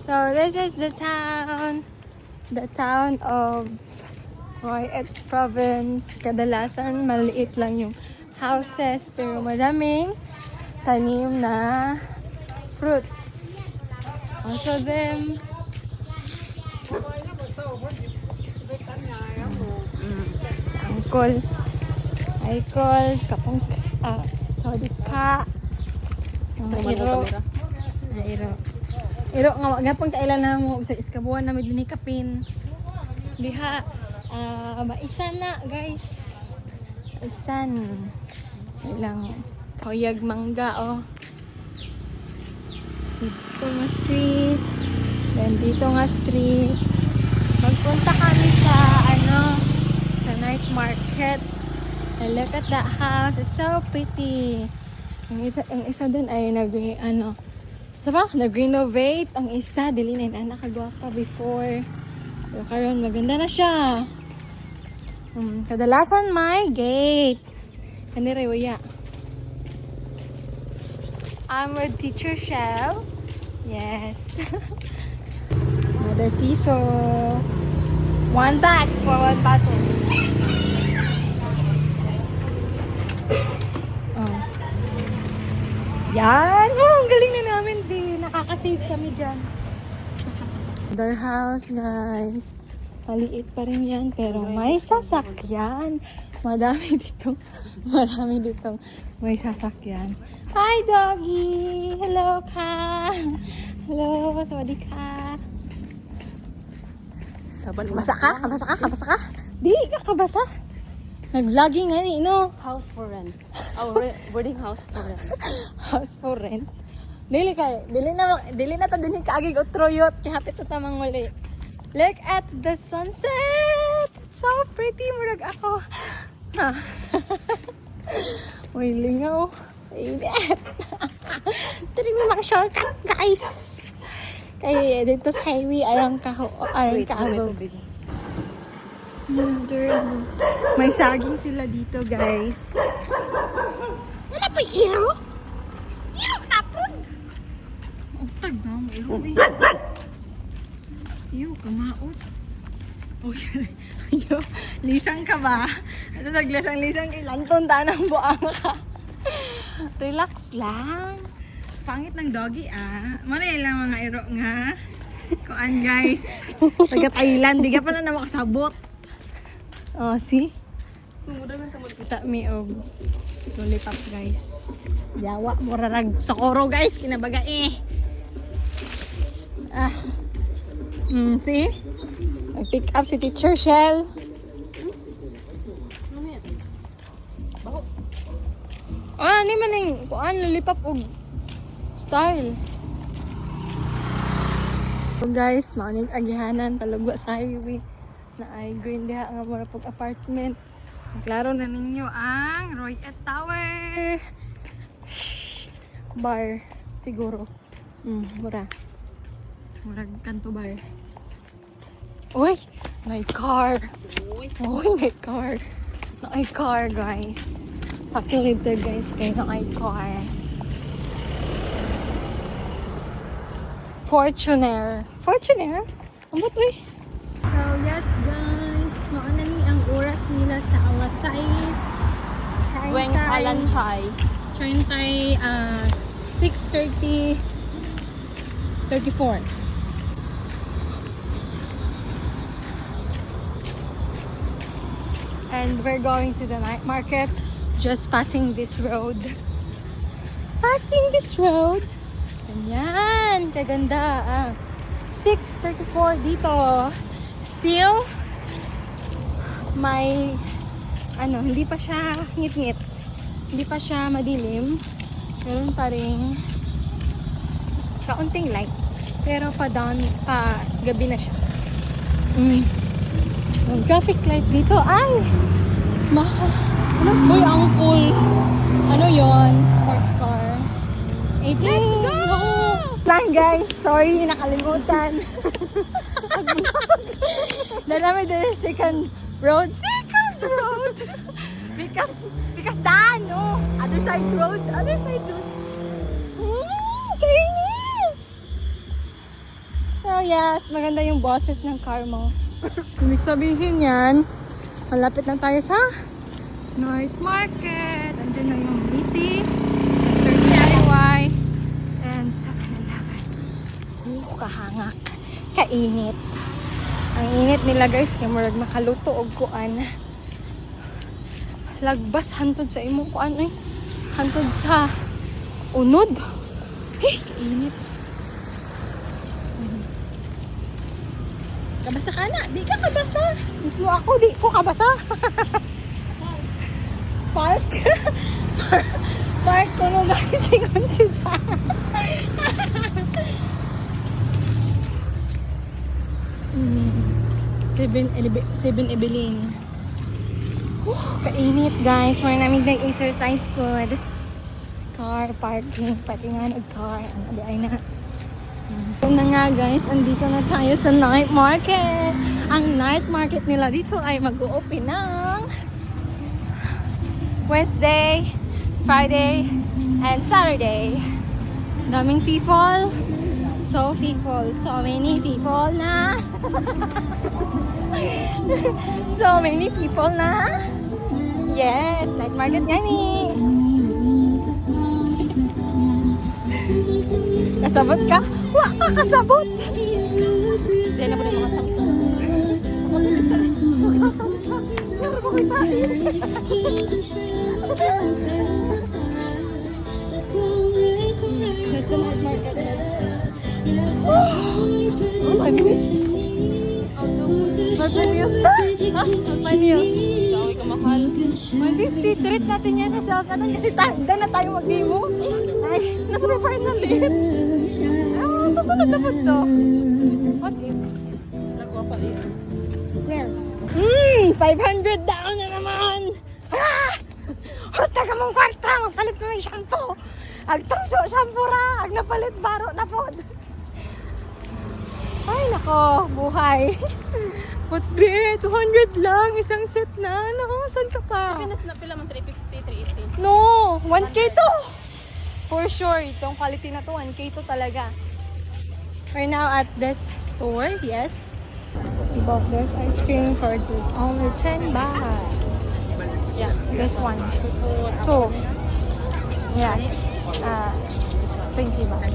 So this is the town of Royet Province. Kadalasan maliit lang yung houses pero madaming tanim na fruits. Also them si Uncle kapong sorry ka iro nga gapon kailan na mo sa iskabuan na medyo ni kapin diha maisa na guys isan ilang kayag mangga dito nga street then dito nga street magpunta kami sa sa night market and look at that house, it's so pretty. Ang isa dun ay diba? Nag-renovate. Ang isa, dili na nakagwapa before. Pero karon maganda na siya. Kadalasan may gate. Kanira waya. I'm with Teacher Shell. Yes. Another piso. One bag for one bottle. Yan! Ang galing na namin, din. Nakakasave kami dyan. Their house, guys. Maliit pa rin yan, pero may sasakyan. Marami dito may sasakyan. Hi, doggy! Hello, ka! Hello, sawadi ka! Kabasa ka? Di ka kabasa? Nag-vlogging nga ni, no? House for rent. Boarding house for rent. House for rent. Dili na ta dinhi kaagig utroyot kay hapit ta tamang muli. Look at the sunset. So pretty murag ako. Uy, lingaw. Init. Tiri mo mga shortcut, guys. Kay dito sa highway arang kaabog. May saging sila dito, guys. Wala pa iro? Iro na po? Ang tag na, may iro. Iyo, kamaot. Iyo, lisang ka ba? Ano naglisang-lisang kay lanton tanang buang ka. Relax lang. Pangit ng doggy, Manay lang mga iro nga. Kuan, guys. Taga Thailand, di ka pa na makasabot. Oh, see? Kita mi og lollipop, guys. Yawa mo rarag Socorro, guys. Kinabaga see? Nag-pick up si Teacher Shell. Ni maning kuan lollipop og style. So guys, maunang agihanan palugwa sa highway na ay green diha nga mura pag apartment. Klaro na ninyo ang Royet Tower bar siguro. Mura kanto bar. Uy, may car. May car, guys. Actually there, guys, kay may car. Fortuner. Amot uy. So yes, guys, mauna ni ang oras nila sa alas 6. Weng Halan Chai. 6:34. And we're going to the night market. Just passing this road. Ayan, kaganda. 6:34 dito. Still, may hindi pa siya ngit-ngit. Hindi pa siya madilim. Meron pa ring kaunting light. Pero pa gabi na siya. Ang traffic light dito. Ay! Boy, uncle. Ano yon? Sports car. 18. Let's go! Lang, guys. Sorry, nakalimutan. Nalamay din yung second road. Because daan, no? Other side road. Kainis! yes, maganda yung boses ng car mo. Ibig sabihin yan, malapit na tayo sa Night Market. Andiyan na yung Missy, Sir DIY, and 7-Eleven. Kahanga. Kainit. Ang init nila guys, kaya murag makaluto og kuan. Lagbas hantod sa imong kuan ay. Hantod sa unod. Hey, kainit. Kabasa ka na. Di ka kabasa. Mismo ako, di ko kabasa. Park? Park ko na guys. Singon siya. 7-Eleven. Kainit guys. May namin nag-exercise food. Car parking. Pati nga nag-car. Ano ay na. Ito na nga guys. Andito na tayo sa night market. Ang night market nila dito ay mag-o-open ng Wednesday, Friday, and Saturday. Daming people. So many people na. So many people na. Yes, night market yan eh. Kasabot ka? Wah, kasabot! Diyan na po ng mga tangso. Nasa night market next. Oh my goodness. Mag-news na? Ha? Mag-news. Sawi ka mahal. 150, treat natin yan sa self-natin kasi tanda na tayo mag-demo. Ay, na-prepare na late. Ah, susunod na po to. What if? Nagwa pa rin. Where? 500 down na naman. Ah! Huta ka mong kwarta, magpalit mo ng shampoo. Agtangso, shampoo ra. Ag napalit, baro na po. Ay, nako, buhay. What be? 200 lang, isang set na. Naku, saan ka pa? Pinas na pila man 350, 380. No, 1K to. For sure, itong quality na to, 1K to talaga. We're now at this store, yes. We bought this ice cream for just only 10 baht. Yeah. This one. Two. Yeah. 20 baht.